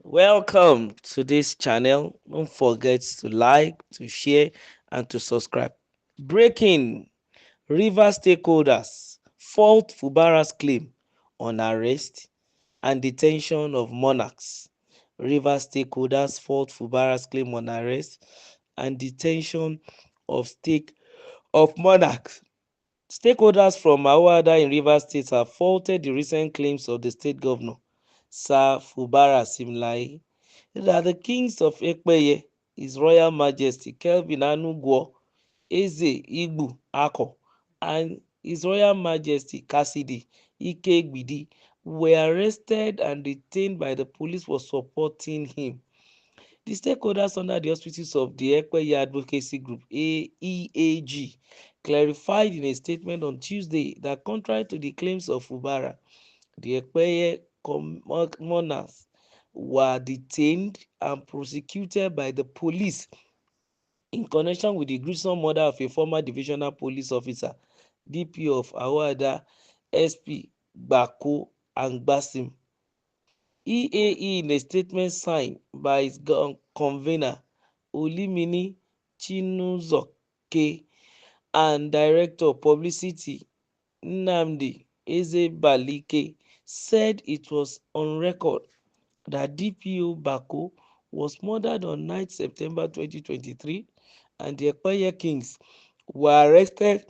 Welcome to this channel. Don't forget to like, to share, and to subscribe. Breaking River stakeholders fault Fubara'S claim on arrest and detention of monarchs. River stakeholders fault Fubara'S claim on arrest and detention of monarchs. Stakeholders from Awada in Rivers State have faulted the recent claims of the state governor, Sir Fubara'S that the kings of Ekpeye, His Royal Majesty Kelvin Anugwo Eze Igbu Ako, and His Royal Majesty Cassidy Ikegbidi were arrested and detained by the police for supporting him. The stakeholders under the auspices of the Ekpeye Advocacy Group (EAG) clarified in a statement on Tuesday that contrary to the claims of Fubara, the Ekpeye monarchs were detained and prosecuted by the police in connection with the gruesome murder of a former divisional police officer, DP of Awada, SP Gbako Angbasim. EAE, in a statement signed by its convener Olimini Chinuzoke and Director of Publicity Nnamdi Ezebalike, said it was on record that DPO Bako was murdered on 9 September 2023 and the Ekpeye Kings were arrested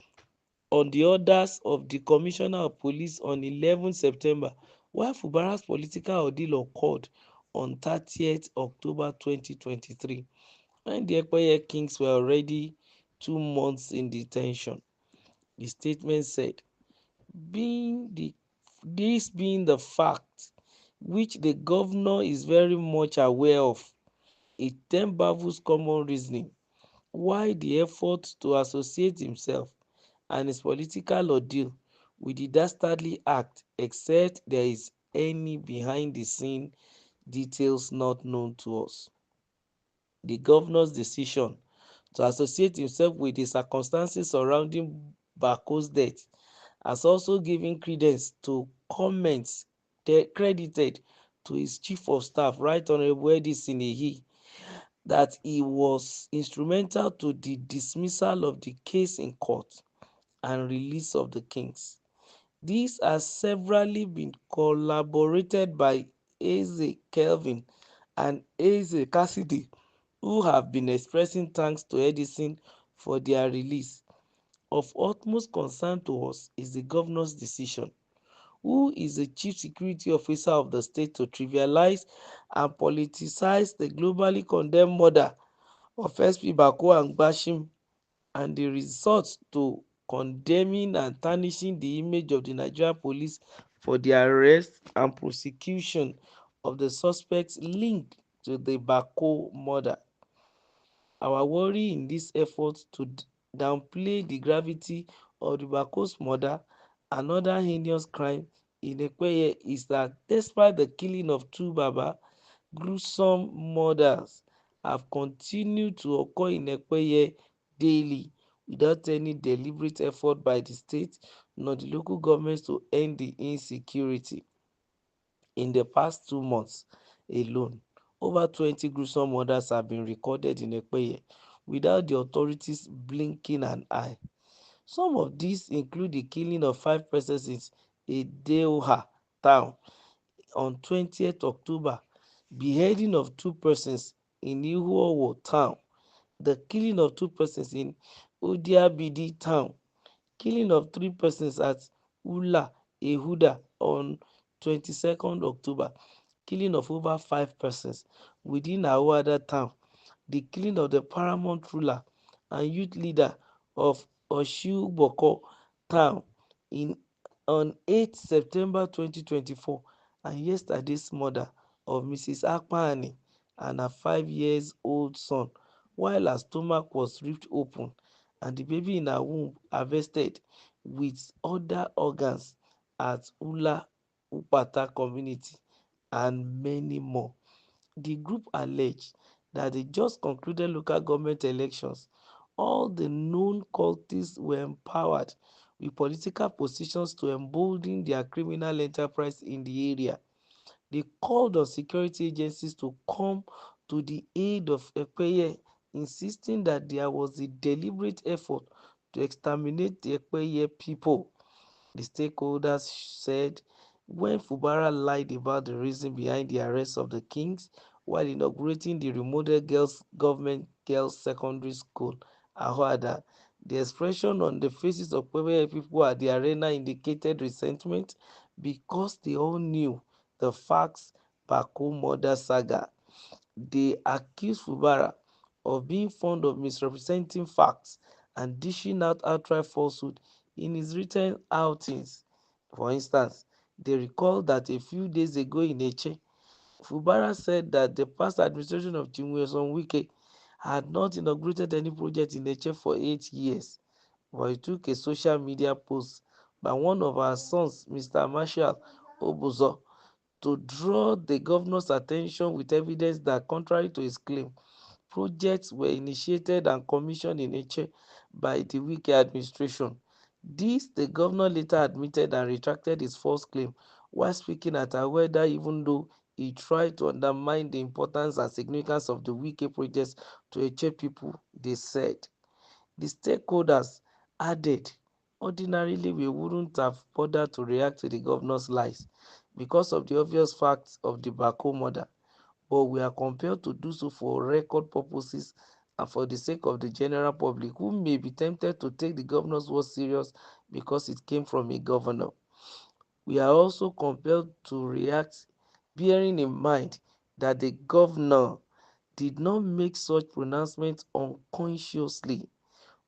on the orders of the Commissioner of Police on 11 September, while Fubara'S political ordeal occurred on 30 October 2023, when the Ekpeye Kings were already 2 months in detention. The statement said, this being the fact which the governor is very much aware of, it then baffles common reasoning why the effort to associate himself and his political ordeal with the dastardly act, except there is any behind-the-scene details not known to us. The governor's decision to associate himself with the circumstances surrounding Bako's death has also given credence to comments credited to his chief of staff, Right Honorable Edison Ehi, that he was instrumental to the dismissal of the case in court and release of the kings. These has severally been corroborated by Eze Kelvin and Eze Cassidy, who have been expressing thanks to Edison for their release. Of utmost concern to us is the governor's decision, who is the chief security officer of the state, to trivialize and politicize the globally condemned murder of SP Bako and Bashim and the resort to condemning and tarnishing the image of the Nigerian police for the arrest and prosecution of the suspects linked to the Bako murder. Our worry in this effort to downplay the gravity of the Bako's murder and other heinous crime in Ekpeye is that despite the killing of two Baba, gruesome murders have continued to occur in Ekpeye daily without any deliberate effort by the state nor the local governments to end the insecurity. In the past 2 months alone, over 20 gruesome murders have been recorded in Ekpeye without the authorities blinking an eye. Some of these include the killing of 5 persons in Edeoha town on 20th October, beheading of 2 persons in Ihuowo town, the killing of 2 persons in Odiabidi town, killing of 3 persons at Ula Ehuda on 22nd October, killing of over 5 persons within Awada town, the killing of the paramount ruler and youth leader of Oshiuboko town in on 8 September 2024, and yesterday's murder of Mrs. Akpani and her 5 years old son while her stomach was ripped open and the baby in her womb harvested with other organs at Ula Upata community, and many more. The group alleged that the just concluded local government elections, all the known cultists were empowered with political positions to embolden their criminal enterprise in the area. They called on security agencies to come to the aid of Ekpeye, insisting that there was a deliberate effort to exterminate the Ekpeye people. The stakeholders said when Fubara lied about the reason behind the arrest of the kings while inaugurating the remodeled government girls' secondary school, Ahoada, the expression on the faces of Ekpeye people at the arena indicated resentment because they all knew the facts Baku murder saga. They accused Fubara of being fond of misrepresenting facts and dishing out outright falsehood in his written outings. For instance, they recalled that a few days ago in Eche, Fubara said that the past administration of Chinweson Wike had not inaugurated any project in Eche for 8 years, but he took a social media post by one of our sons, Mr. Marshall Obuzo, to draw the governor's attention with evidence that, contrary to his claim, projects were initiated and commissioned in Eche by the Wike administration. This the governor later admitted and retracted his false claim while speaking at Aweda, even though he tried to undermine the importance and significance of the Wike projects to Eche people, they said. The stakeholders added, ordinarily we wouldn't have bothered to react to the governor's lies because of the obvious facts of the Bako murder, but we are compelled to do so for record purposes and for the sake of the general public who may be tempted to take the governor's word serious because it came from a governor. We are also compelled to react bearing in mind that the governor did not make such pronouncements unconsciously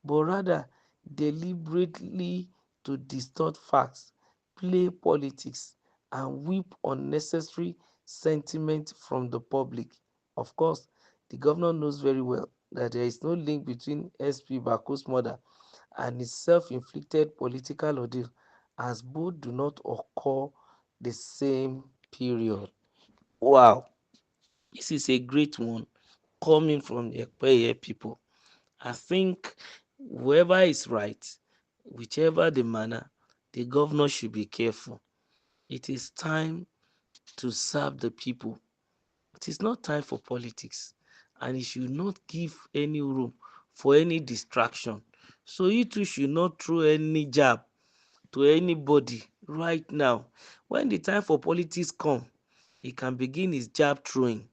but rather deliberately to distort facts, play politics, and whip unnecessary sentiment from the public. Of course, the governor knows very well that there is no link between SP Baku's murder and his self-inflicted political ordeal, as both do not occur the same period. Wow, this is a great one coming from the Ekpeye people. I think whoever is right, whichever the manner, the governor should be careful. It is time to serve the people. It is not time for politics, and he should not give any room for any distraction. So he too should not throw any jab to anybody right now. When the time for politics come, he can begin his jab throwing.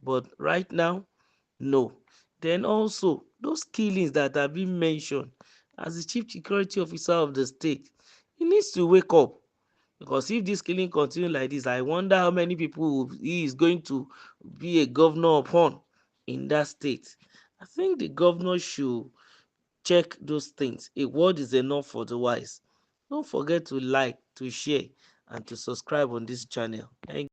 But right now, no. Then also, those killings that are being mentioned as the chief security officer of the state, he needs to wake up. Because if this killing continue like this, I wonder how many people he is going to be a governor upon in that state. I think the governor should check those things. A word is enough for the wise. Don't forget to like, to share, and to subscribe on this channel. Thank